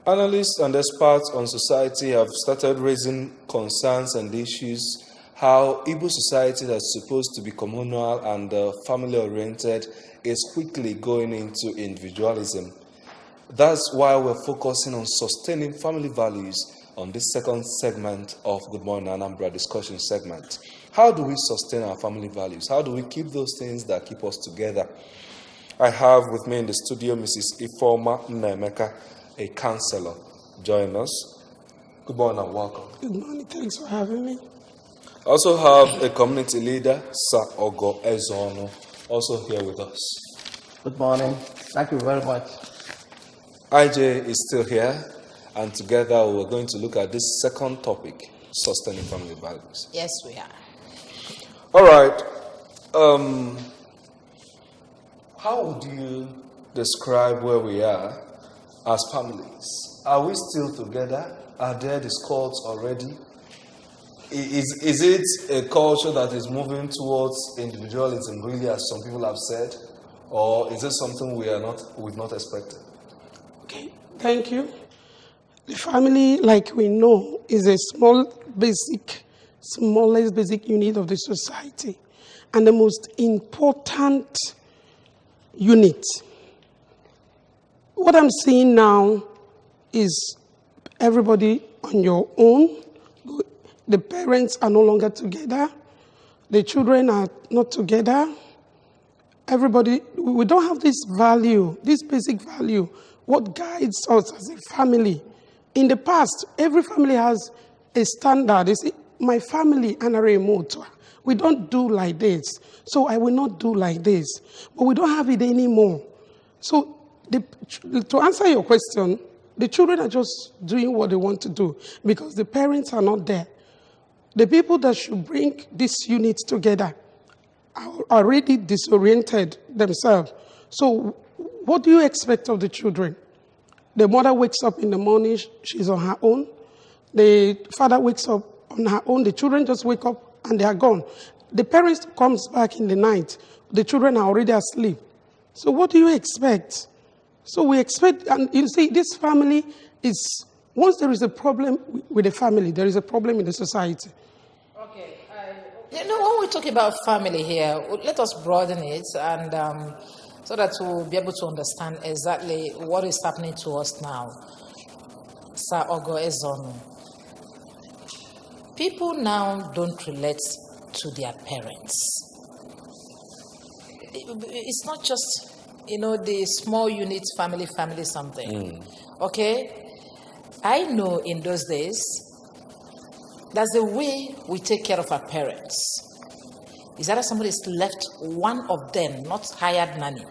Analysts and experts on society have started raising concerns and issues how Igbo society that's supposed to be communal and family-oriented is quickly going into individualism. That's why we're focusing on sustaining family values on this second segment of Good Morning Anambra discussion segment. How do we sustain our family values? How do we keep those things that keep us together? I have with me in the studio Mrs. Ifeoma Nnaemeka, a counselor. Join us. Good morning and welcome. Good morning. Thanks for having me. I also have a community leader, Sir Ogo Ezono, also here with us. Good morning. Thank you very much. IJ is still here, and together we're going to look at this second topic, sustaining family values. Yes, we are. All right. How would you describe where we are as families? Are we still together? Are there discords already? Is it a culture that is moving towards individualism, really, as some people have said, or is it something we've not expected? Okay, thank you. The family, like we know, is a smallest basic unit of the society, and the most important unit. What I'm seeing now is everybody on your own. The parents are no longer together. The children are not together. Everybody, we don't have this value, this basic value, what guides us as a family. In the past, every family has a standard. They say, my family, anare motor. We don't do like this, so I will not do like this. But we don't have it anymore. So to answer your question, the children are just doing what they want to do because the parents are not there. The people that should bring this unit together are already disoriented themselves. So what do you expect of the children? The mother wakes up in the morning, she's on her own. The father wakes up on her own. The children just wake up and they are gone. The parents comes back in the night. The children are already asleep. So what do you expect? So we expect, and you see, this family is, once there is a problem with the family, there is a problem in the society. Okay. When we talk about family here, let us broaden it and so that we'll be able to understand exactly what is happening to us now. Sir Ogo Ezono. People now don't relate to their parents. It's not just, the small unit family something. Okay? I know in those days, that's the way we take care of our parents. Is that somebody is left, one of them, not hired nanny,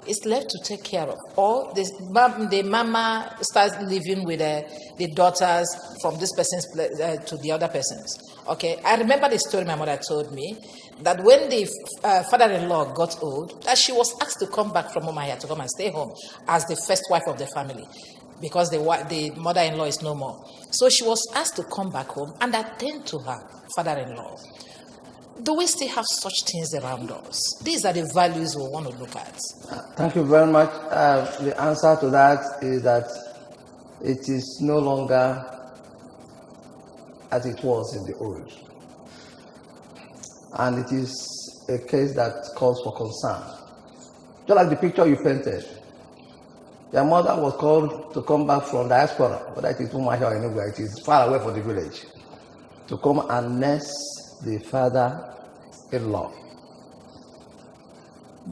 is left to take care of. Or the mama starts living with the daughters from this person's to the other person's. Okay, I remember the story my mother told me that when the father-in-law got old, that she was asked to come back from Omahia to come and stay home as the first wife of the family because the mother-in-law is no more. So she was asked to come back home and attend to her father-in-law. Do we still have such things around us? These are the values we want to look at. Thank you very much. The answer to that is that it is no longer as it was in the old. And it is a case that calls for concern. Just like the picture you painted. Your mother was called to come back from diaspora, whether it is Umahia or anywhere, it is far away from the village, to come and nurse the father-in-law.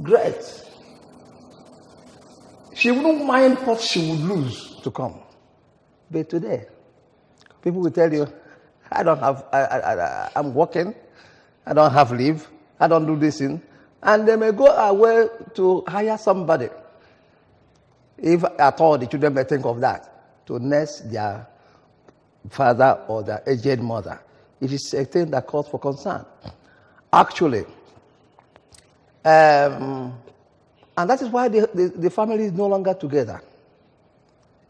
Great. She wouldn't mind what she would lose to come. But today, people will tell you, I'm working, I don't have leave, I don't do this thing. And they may go away to hire somebody. If at all the children may think of that, to nurse their father or their aged mother. It is a thing that calls for concern. Actually, and that is why the family is no longer together.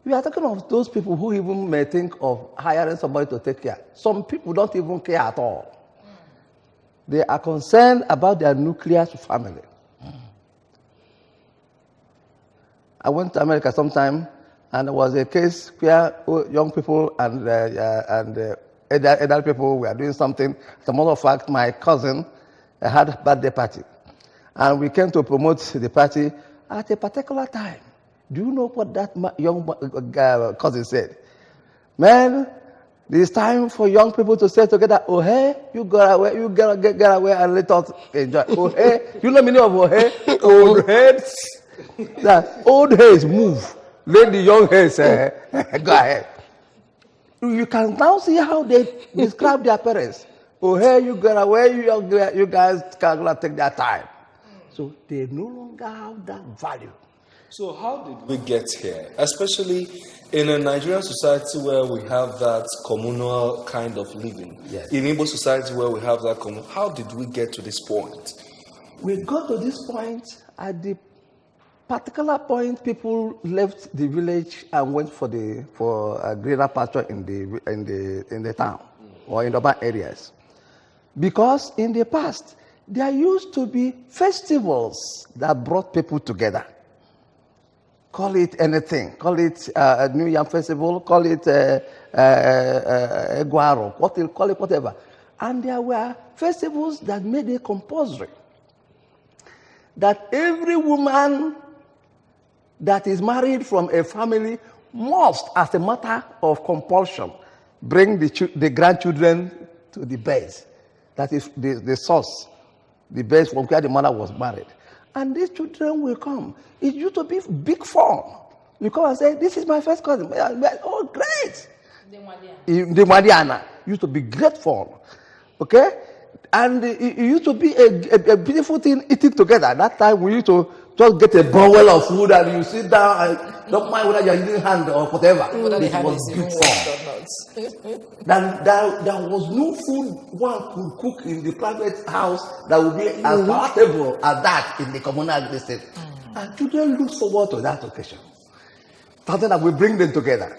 We are talking of those people who even may think of hiring somebody to take care. Some people don't even care at all. They are concerned about their nuclear family. I went to America sometime, And there was a case where young people and adult people were doing something. As a matter of fact, my cousin had a birthday party. And we came to promote the party at a particular time. Do you know what that young cousin said? Man, it's time for young people to stay together. Oh, hey, you get away and let us enjoy. Oh, hey, you know the meaning of oh, hey? Old heads. That old heads move. Let the young heads go ahead. You can now see how they describe their parents. Oh, hey, you get away, you guys cannot take their time. So they no longer have that value. So how did we get here? Especially in a Nigerian society where we have that communal kind of living. Yes. In Igbo society where we have that communal, how did we get to this point? We got to this point at the particular point people left the village and went for a greener pasture in the town or in the urban areas. Because in the past, there used to be festivals that brought people together. Call it anything. Call it a New Yam Festival. Call it Eguaro. Call it whatever. And there were festivals that made it compulsory that every woman that is married from a family must, as a matter of compulsion, bring the grandchildren to the base. That is the source, the base from where the mother was married. And these children will come. It used to be big fun. You come and say, this is my first cousin. Oh, great. The Madiana used to be great fun. Okay? And it used to be a beautiful thing eating together. That time we used to just get a bowl of food and you sit down and don't mind whether you're using hand or whatever. This was good fun. There was no food one could cook in the private house that would be as palatable as that in the communal estate. And children look forward to that occasion. Something that will bring them together.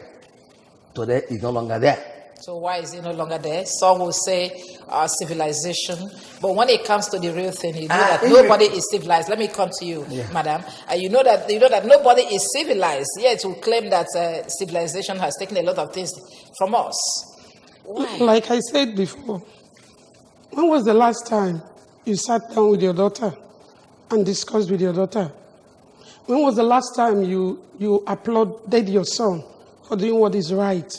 Today is no longer there. So why is it no longer there? Some will say civilization, but when it comes to the real thing, you know that nobody is civilized. Let me come to you, madam. You know that nobody is civilized. Yet we claim that civilization has taken a lot of things from us. Why? Like I said before, when was the last time you sat down with your daughter and discussed with your daughter? When was the last time you applauded your son for doing what is right?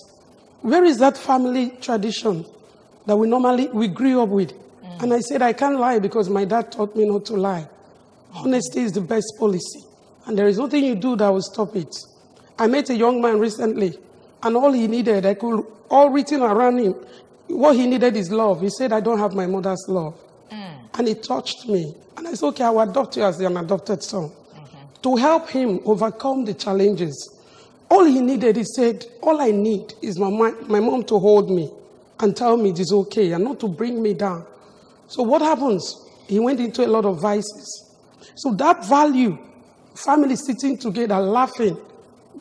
Where is that family tradition that we grew up with? And I said, I can't lie because my dad taught me not to lie. Honesty is the best policy. And there is nothing you do that will stop it. I met a young man recently, and all he needed, all written around him, what he needed is love. He said, I don't have my mother's love. And it touched me. And I said, okay, I will adopt you as an adopted son. To help him overcome the challenges. All he needed, he said, all I need is my mom to hold me and tell me it is okay and not to bring me down. So what happens? He went into a lot of vices. So that value, family sitting together, laughing,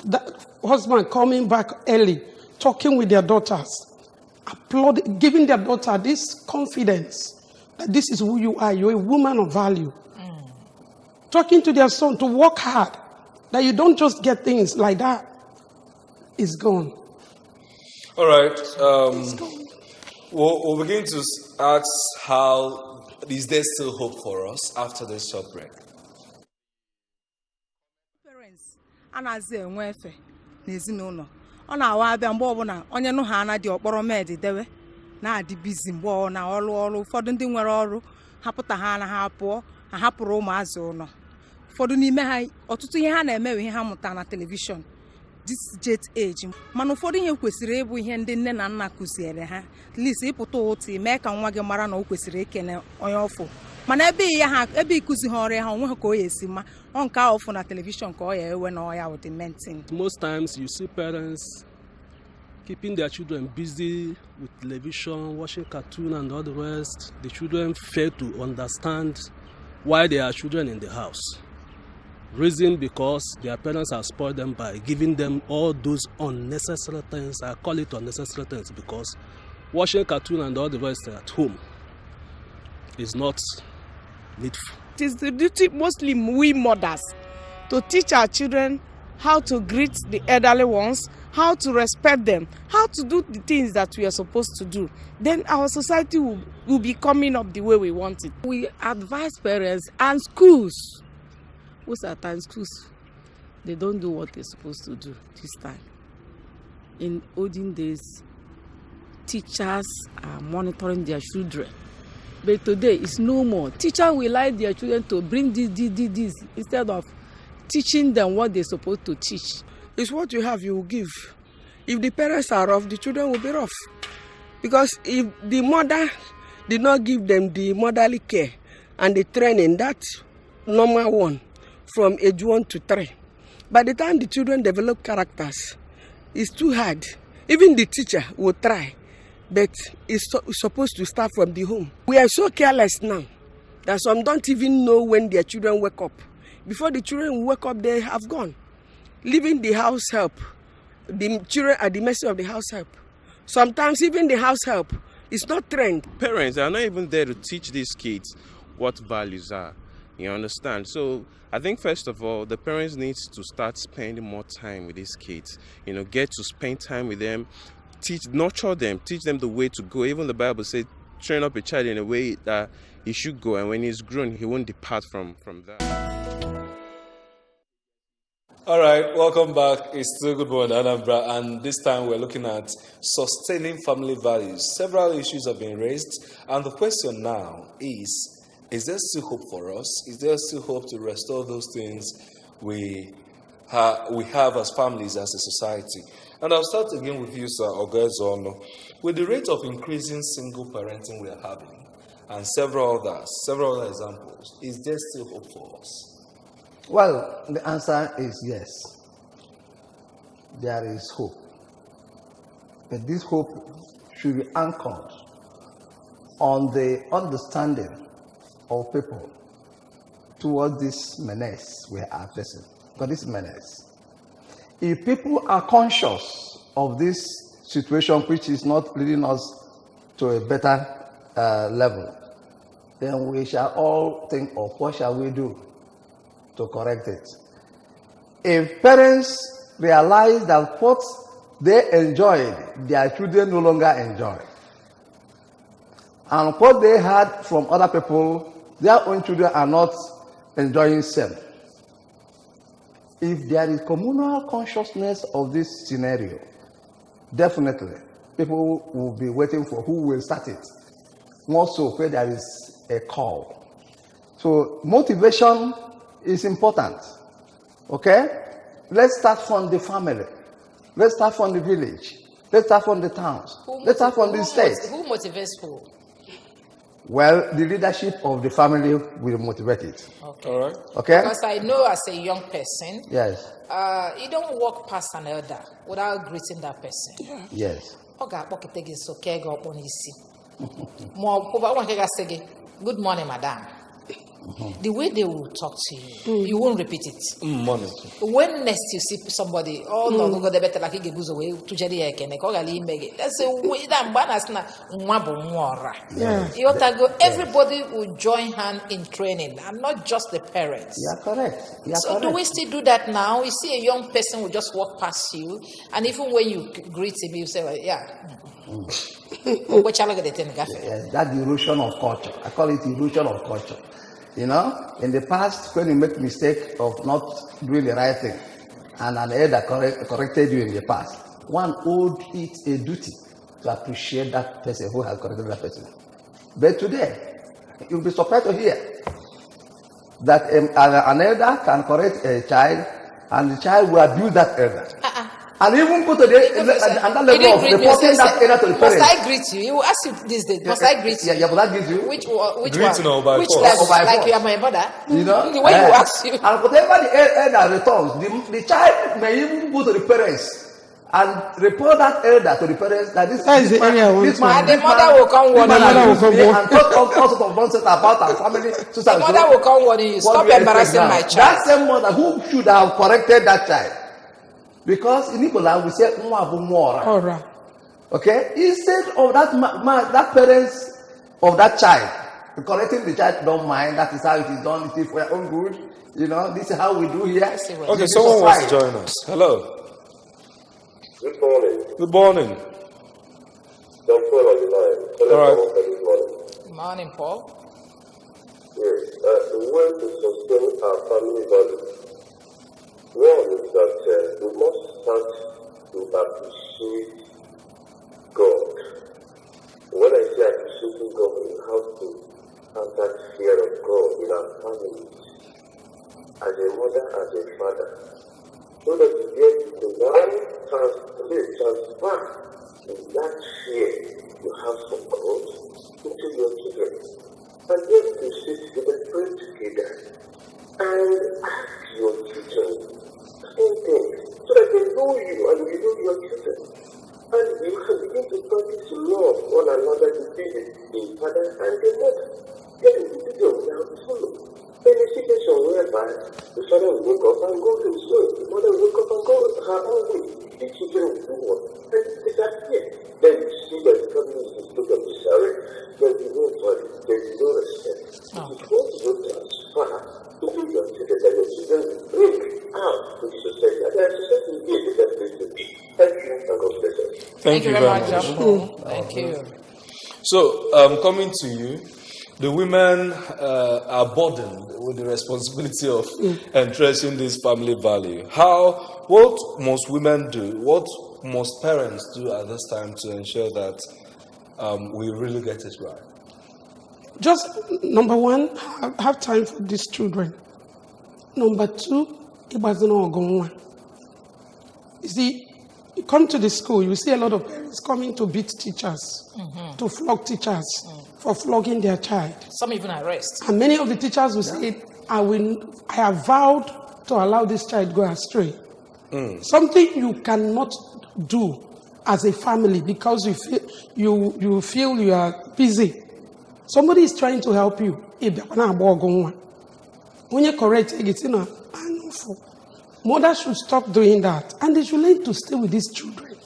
that husband coming back early, talking with their daughters, applauding, giving their daughter this confidence that this is who you are, you're a woman of value. Talking to their son to work hard, that you don't just get things like that. It's gone. All right. We'll begin to ask how is there still hope for us after this short break? Parents, anazi enwe efe n'ezinụlọ. Ọ na-awa abịa mgbe ọbụla onye nụ ha anadị ọkpọrọ med dewe na-adị busy mgbe ọ na ọrụ ụfọdụ ndị nwere ọrụ hapụta ha na ha pụọ ha hapụrụ ụmụazị ụlọ. Ụfọdụ n'ime ha ọtụtụ ihe ha na-eme ihe ha mụta na telivishọn. This jet age. Mana ụfọdụ ihe kwesịrị ịbụ ihe ndị nne na nna kụziere ha. At least ịpụta otu mee ka nwa gị mara na o kwesịrị ikene onye ọfụ. Mana ebe ịkụzi ha ọrụ ha onwe ha ka o esi ma ọ nke ọfụ na television ka ọ ya ewe na ọya with the main thing. Most times you see parents keeping their children busy with television, watching cartoon and all the rest. The children fail to understand why there are children in the house. Reason because their parents have spoiled them by giving them all those unnecessary things. I call it unnecessary things because watching cartoon and all the rest at home is not needful. It is the duty, mostly we mothers, to teach our children how to greet the elderly ones, how to respect them, how to do the things that we are supposed to do, then our society will be coming up the way we want it. We advise parents and schools. Most of the time, schools, they don't do what they're supposed to do this time. In olden days, teachers are monitoring their children. But today, it's no more. Teachers will like their children to bring this, instead of teaching them what they're supposed to teach. It's what you have, you will give. If the parents are rough, the children will be rough. Because if the mother did not give them the motherly care and the training, that normal one, from age 1 to 3, by the time the children develop characters, it's too hard. Even the teacher will try, but it's supposed to start from the home. We are so careless now that some don't even know when their children wake up. Before the children wake up, they have gone, leaving the house help. The children are the mercy of the house help. Sometimes even the house help is not trained. Parents are not even there to teach these kids what values are. You understand? So I think first of all, the parents need to start spending more time with these kids. Get to spend time with them, nurture them, teach them the way to go. Even the Bible says, train up a child in a way that he should go, and when he's grown, he won't depart from that. All right, welcome back. It's still Good Morning Anambra, and this time we're looking at sustaining family values. Several issues have been raised, and the question now is there still hope for us? Is there still hope to restore those things we have as families, as a society? And I'll start again with you, Sir Ogezono. With the rate of increasing single parenting we are having, and several other examples, is there still hope for us? Well, the answer is yes. There is hope. But this hope should be anchored on the understanding of people towards this menace we are facing. Because this menace, if people are conscious of this situation, which is not leading us to a better level, then we shall all think of what shall we do to correct it. If parents realize that what they enjoyed, their children no longer enjoy, and what they had from other people, their own children are not enjoying same. If there is communal consciousness of this scenario, definitely people will be waiting for who will start it. More so where there is a call. So motivation is important. Okay? Let's start from the family. Let's start from the village. Let's start from the towns. Let's start from the state. Who motivates who? Well, the leadership of the family will motivate it. Okay. All right. Okay? Because I know as a young person, Yes. you don't walk past an elder without greeting that person. Yeah. Yes. Good morning, madam. The way they will talk to you, you won't repeat it. Morning. When next you see somebody, no, go the better like he goes away to Jerry Eken, that's a way that banasna mwabumora. Everybody will join hand in training, and not just the parents. You are correct. Do we still do that now? You see a young person will just walk past you, and even when you greet him, you say, well, yeah. Yes, that erosion of culture. I call it erosion of culture. In the past, when you make mistake of not doing the right thing, and an elder corrected you in the past, one owed it a duty to appreciate that person who has corrected that person. But today, you'll be surprised to hear that an elder can correct a child, and the child will abuse that elder. And even go to another level of reporting that error to the parents. Must I greet you? He will ask you this day. Must I greet you? Yeah, must I greet you? Which Greeting one? or by Which force? level? Or by Like force. you are my mother. The way you ask you. And whatever the elder returns, the child may even go to the parents and report that elder to the parents that this That is the area I want to- And the mother will come warn you. and talk all sorts of nonsense about our family. The mother will come warn you. Stop embarrassing my child. That same mother who should have corrected that child. Because in Igbo we say, All right. okay? Instead of that parents of that child Correcting the child, don't mind. That is how it is done. It is for your own good. You know, this is how we do here. Okay, someone wants to join us. Hello. Good morning. Good morning. John Paul on the line. All right. Good morning. Morning, Paul. Yes, the way to sustain our family values. One is that we must start to appreciate God. When I say appreciating God, we have to have that fear of God in our families, as a mother, as a father, so that we get to now transfer that fear you have for God into your children. And then to sit together, pray together, and ask your children same thing, so that they know you and you know your children. And you can begin to practice love one another to be the father and the mother. Then the children will now follow. In a situation whereby the father will wake up and go to his way, the mother will wake up and go her own way, the children will do what? And disappear. Then you see that the family is put on disarray. There is no value, there is no respect. If you want to transfer to your children, that your children will bring out to the society, and the society will be a better place to be. Thank you, and God bless you. Thank you very much. Thank you. So, coming to you, the women are burdened with the responsibility of entrenching this family value. What must women do? What must parents do at this time to ensure that we really get it right? Just number one, have time for these children. Number two, it wasn't all going. You see, you come to the school, you see a lot of parents coming to beat teachers, to flog teachers for flogging their child. Some even arrest. And many of the teachers will say, I have vowed to allow this child go astray. Something you cannot do as a family because you feel you are busy. Somebody is trying to help you. When you correct it, mothers should stop doing that, and they should learn to stay with these children.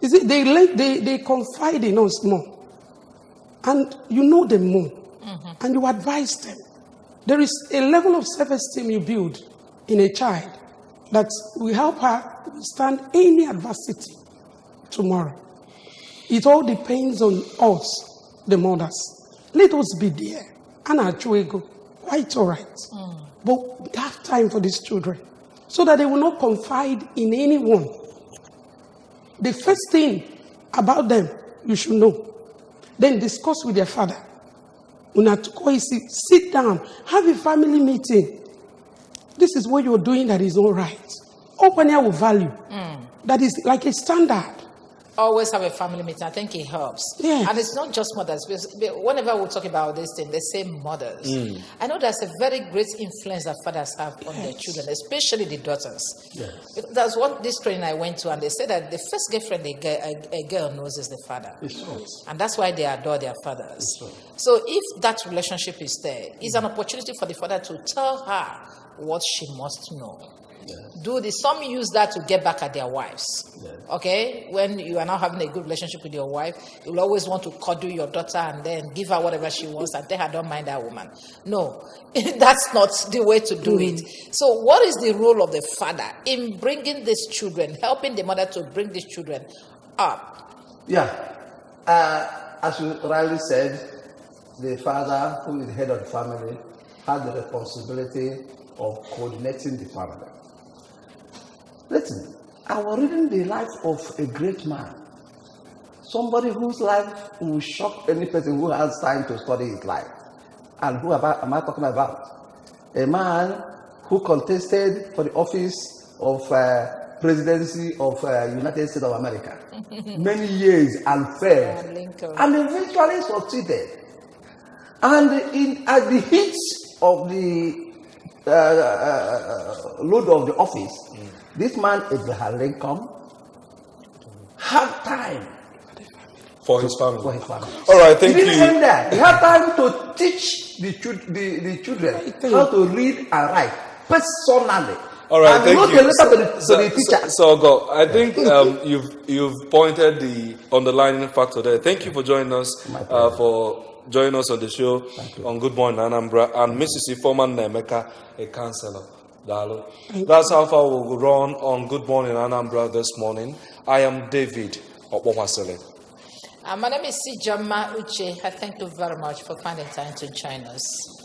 You see, they confide in us more, and you know them more, and you advise them. There is a level of self-esteem you build in a child that will help her withstand any adversity tomorrow. It all depends on us, the mothers. Let us be there. And our go, quite all right. But have time for these children so that they will not confide in anyone. The first thing about them, you should know. Then discuss with their father. Sit down, have a family meeting. This is what you're doing that is all right. Open your value. That is like a standard. Always have a family meeting. I think it helps. Yes. And it's not just mothers. Whenever we talk about this thing, they say mothers. I know there's a very great influence that fathers have on their children, especially the daughters. Yes. That's what this training I went to, and they said that the first girlfriend a girl knows is the father. And that's why they adore their fathers. So if that relationship is there, it's an opportunity for the father to tell her what she must know. Yes. Some use that to get back at their wives. Yes. Okay? When you are now having a good relationship with your wife, you'll always want to cuddle your daughter and then give her whatever she wants and tell her, don't mind that woman. No, that's not the way to do it. So what is the role of the father in bringing these children, helping the mother to bring these children up? Yeah. As you rightly said, the father, who is the head of the family, has the responsibility of coordinating the family. Listen, I was reading the life of a great man. Somebody whose life will shock any person who has time to study his life. And who am I talking about? A man who contested for the office of presidency of United States of America. Many years and failed. And eventually succeeded. And at the heat of the load of the office, this man, Abraham Lincoln, had time for his family. All right, thank you. He didn't end there. He had time to teach the children how to read and write personally. All right, thank you. The teacher. So, go. I think you've pointed the underlying factor there. Thank you for joining us for joining us on the show on Good Morning Anambra, and Mrs. Ifoman Nemeka, a counselor. That's how far we'll run on Good Morning Anambra this morning. I am David Okpowasele. My name is Sijama Uche. I thank you very much for finding time to join us.